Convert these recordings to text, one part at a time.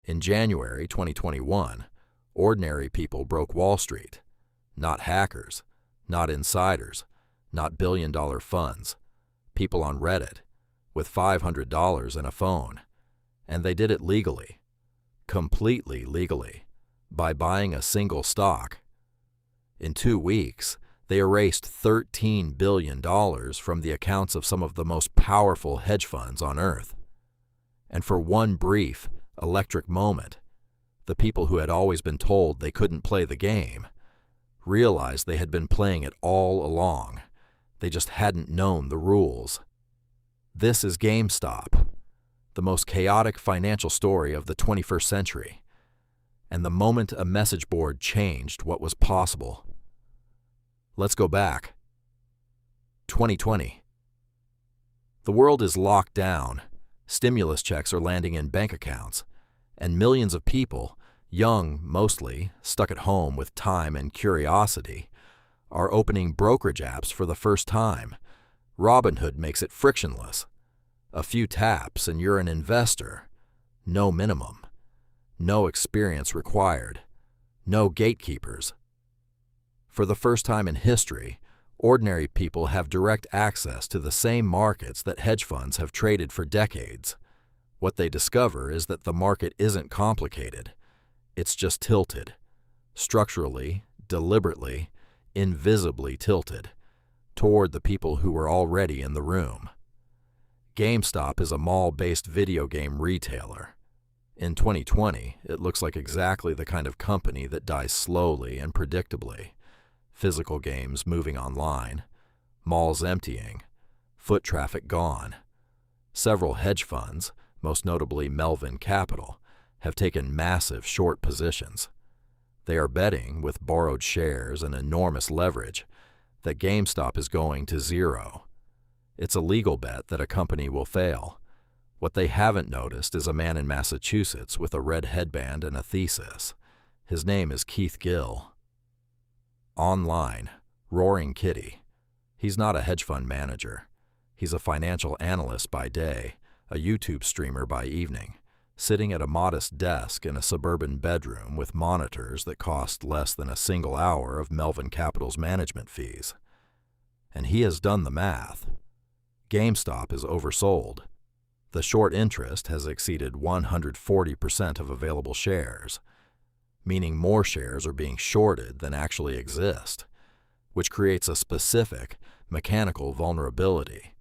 In January 2021, ordinary people broke Wall Street. Not hackers, not insiders, not billion-dollar funds. People on Reddit, with $500 and a phone. And they did it legally. Completely legally. By buying a single stock. In 2 weeks, they erased $13 billion from the accounts of some of the most powerful hedge funds on Earth. And for one brief, electric moment, the people who had always been told they couldn't play the game realized they had been playing it all along. They just hadn't known the rules. This is GameStop, the most chaotic financial story of the 21st century, and the moment a message board changed what was possible. Let's go back. 2020. The world is locked down. Stimulus checks are landing in bank accounts, and millions of people, young mostly, stuck at home with time and curiosity, are opening brokerage apps for the first time. Robinhood makes it frictionless. A few taps and you're an investor. No minimum. No experience required. No gatekeepers. For the first time in history, ordinary people have direct access to the same markets that hedge funds have traded for decades. What they discover is that the market isn't complicated. It's just tilted. Structurally, deliberately, invisibly tilted toward the people who were already in the room. GameStop is a mall-based video game retailer. In 2020, it looks like exactly the kind of company that dies slowly and predictably. Physical games moving online, malls emptying, foot traffic gone. Several hedge funds, most notably Melvin Capital, have taken massive short positions. They are betting, with borrowed shares and enormous leverage, that GameStop is going to zero. It's a legal bet that a company will fail. What they haven't noticed is a man in Massachusetts with a red headband and a thesis. His name is Keith Gill. Online, roaring kitty. He's not a hedge fund manager. He's a financial analyst by day, a YouTube streamer by evening, sitting at a modest desk in a suburban bedroom with monitors that cost less than a single hour of Melvin Capital's management fees. And he has done the math. GameStop is oversold. The short interest has exceeded 140% of available shares, meaning more shares are being shorted than actually exist, which creates a specific, mechanical vulnerability.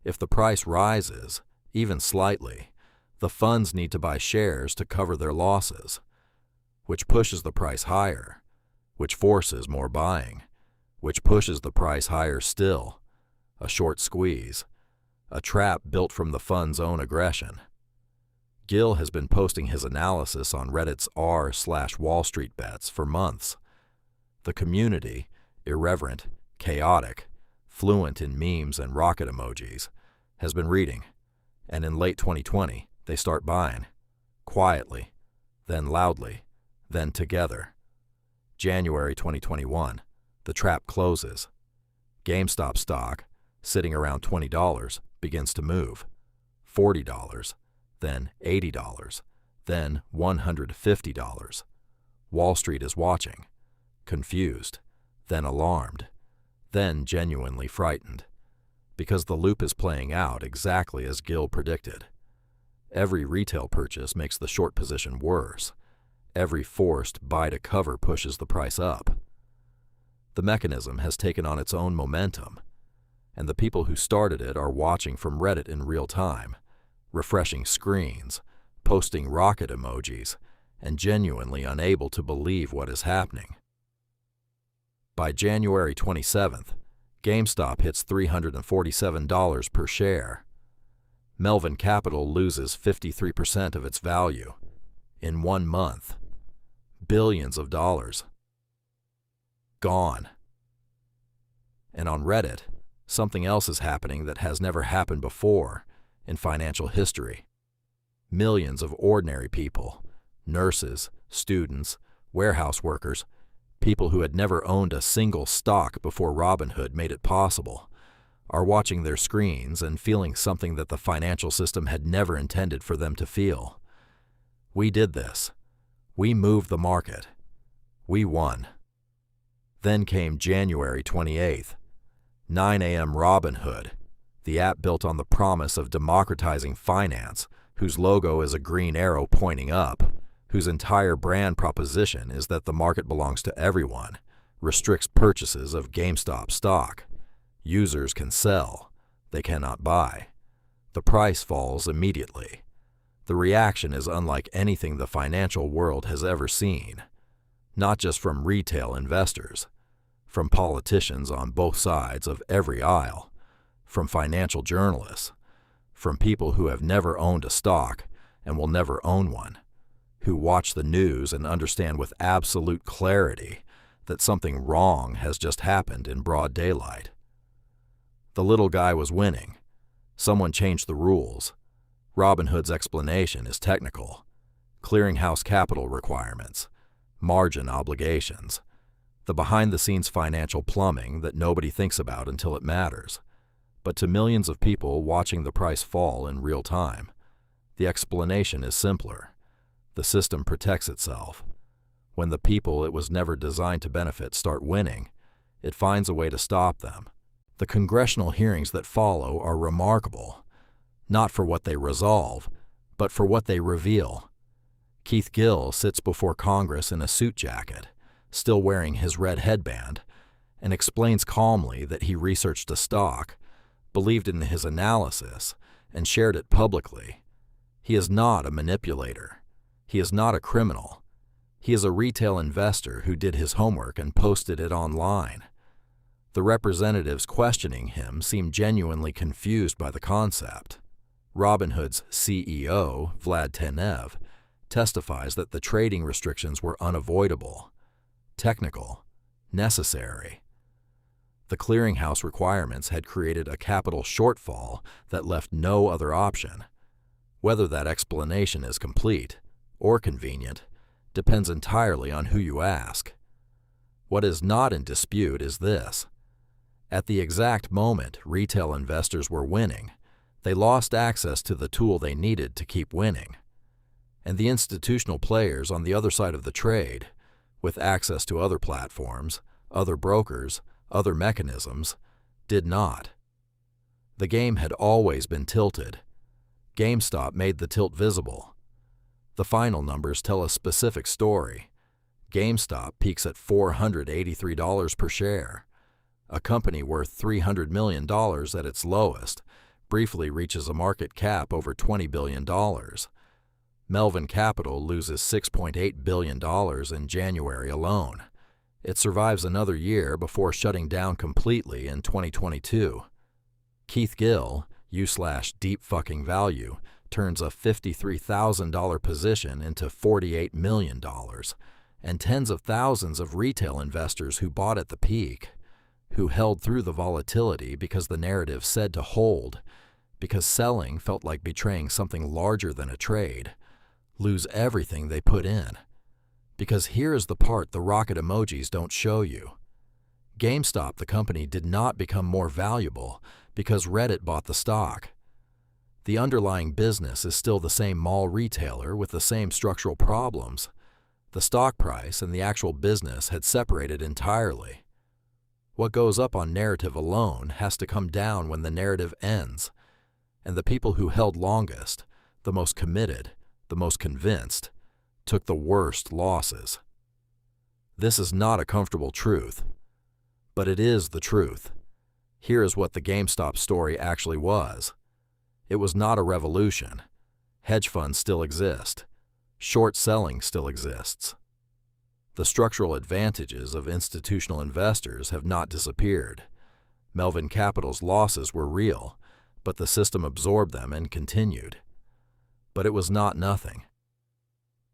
If the price rises, even slightly, the funds need to buy shares to cover their losses, which pushes the price higher, which forces more buying, which pushes the price higher still. A short squeeze, a trap built from the fund's own aggression. Gill has been posting his analysis on Reddit's r/Wall Street bets for months. The community, irreverent, chaotic, fluent in memes and rocket emojis, has been reading, and in late 2020, they start buying. Quietly, then loudly, then together. January 2021, the trap closes. GameStop stock, sitting around $20, begins to move. $40, then $80, then $150. Wall Street is watching, confused, then alarmed, then genuinely frightened, because the loop is playing out exactly as Gill predicted. Every retail purchase makes the short position worse. Every forced buy to cover pushes the price up. The mechanism has taken on its own momentum, and the people who started it are watching from Reddit in real time, refreshing screens, posting rocket emojis, and genuinely unable to believe what is happening. By January 27th, GameStop hits $347 per share. Melvin Capital loses 53% of its value. In 1 month. Billions of dollars. Gone. And on Reddit, something else is happening that has never happened before in financial history. Millions of ordinary people, nurses, students, warehouse workers, people who had never owned a single stock before Robinhood made it possible, are watching their screens and feeling something that the financial system had never intended for them to feel. We did this. We moved the market. We won. Then came January 28th. 9 a.m. Robinhood, the app built on the promise of democratizing finance, whose logo is a green arrow pointing up, whose entire brand proposition is that the market belongs to everyone, restricts purchases of GameStop stock. Users can sell. They cannot buy. The price falls immediately. The reaction is unlike anything the financial world has ever seen, not just from retail investors, from politicians on both sides of every aisle, from financial journalists, from people who have never owned a stock and will never own one, who watch the news and understand with absolute clarity that something wrong has just happened in broad daylight. The little guy was winning. Someone changed the rules. Robinhood's explanation is technical. Clearinghouse capital requirements, margin obligations, the behind-the-scenes financial plumbing that nobody thinks about until it matters. But to millions of people watching the price fall in real time, the explanation is simpler. The system protects itself. When the people it was never designed to benefit start winning, it finds a way to stop them. The congressional hearings that follow are remarkable, not for what they resolve, but for what they reveal. Keith Gill sits before Congress in a suit jacket, still wearing his red headband, and explains calmly that he researched a stock, believed in his analysis, and shared it publicly. He is not a manipulator. He is not a criminal. He is a retail investor who did his homework and posted it online. The representatives questioning him seem genuinely confused by the concept. Robinhood's CEO, Vlad Tenev, testifies that the trading restrictions were unavoidable, technical, necessary. The clearinghouse requirements had created a capital shortfall that left no other option. Whether that explanation is complete or convenient depends entirely on who you ask. What is not in dispute is this. At the exact moment retail investors were winning, they lost access to the tool they needed to keep winning. And the institutional players on the other side of the trade, with access to other platforms, other brokers, other mechanisms, did not. The game had always been tilted. GameStop made the tilt visible. The final numbers tell a specific story. GameStop peaks at $483 per share. A company worth $300 million at its lowest briefly reaches a market cap over $20 billion. Melvin Capital loses $6.8 billion in January alone. It survives another year before shutting down completely in 2022. Keith Gill, U/deep fucking value, turns a $53,000 position into $48 million, and tens of thousands of retail investors who bought at the peak, who held through the volatility because the narrative said to hold, because selling felt like betraying something larger than a trade, lose everything they put in. Because here is the part the rocket emojis don't show you. GameStop, the company, did not become more valuable because Reddit bought the stock. The underlying business is still the same mall retailer with the same structural problems. The stock price and the actual business had separated entirely. What goes up on narrative alone has to come down when the narrative ends, and the people who held longest, the most committed, the most convinced, took the worst losses. This is not a comfortable truth, but it is the truth. Here is what the GameStop story actually was. It was not a revolution. Hedge funds still exist. Short selling still exists. The structural advantages of institutional investors have not disappeared. Melvin Capital's losses were real, but the system absorbed them and continued. But it was not nothing.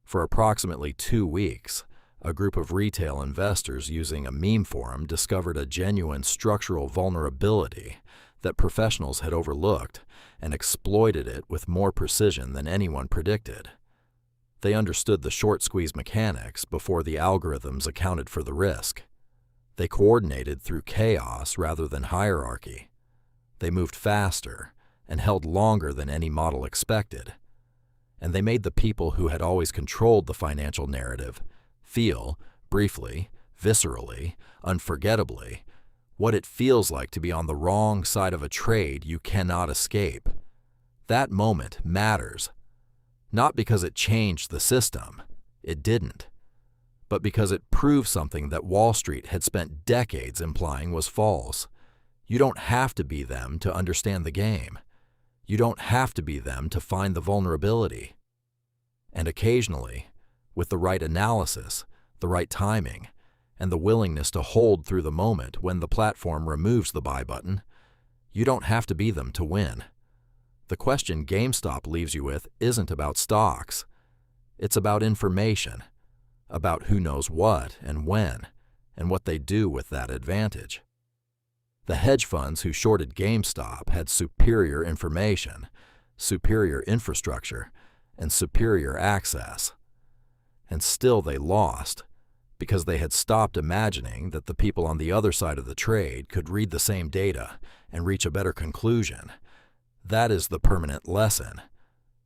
For approximately 2 weeks, a group of retail investors using a meme forum discovered a genuine structural vulnerability that professionals had overlooked and exploited it with more precision than anyone predicted. They understood the short squeeze mechanics before the algorithms accounted for the risk. They coordinated through chaos rather than hierarchy. They moved faster and held longer than any model expected. And they made the people who had always controlled the financial narrative feel, briefly, viscerally, unforgettably, what it feels like to be on the wrong side of a trade you cannot escape. That moment matters, not because it changed the system, it didn't, but because it proved something that Wall Street had spent decades implying was false. You don't have to be them to understand the game. You don't have to be them to find the vulnerability. And occasionally, with the right analysis, the right timing, and the willingness to hold through the moment when the platform removes the buy button, you don't have to be them to win. The question GameStop leaves you with isn't about stocks. It's about information, about who knows what and when, and what they do with that advantage. The hedge funds who shorted GameStop had superior information, superior infrastructure, and superior access. And still they lost, because they had stopped imagining that the people on the other side of the trade could read the same data and reach a better conclusion. That is the permanent lesson.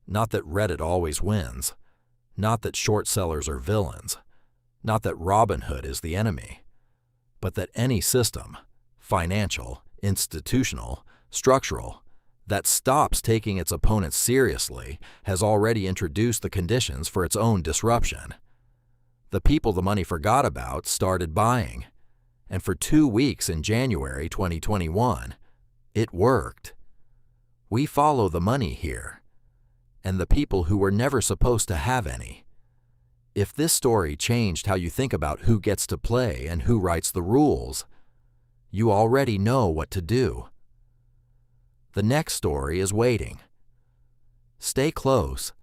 Not that Reddit always wins. Not that short sellers are villains. Not that Robinhood is the enemy. But that any system, financial, institutional, structural, that stops taking its opponents seriously has already introduced the conditions for its own disruption. The people the money forgot about started buying, and for 2 weeks in January 2021, it worked. We follow the money here, and the people who were never supposed to have any. If this story changed how you think about who gets to play and who writes the rules, you already know what to do. The next story is waiting. Stay close,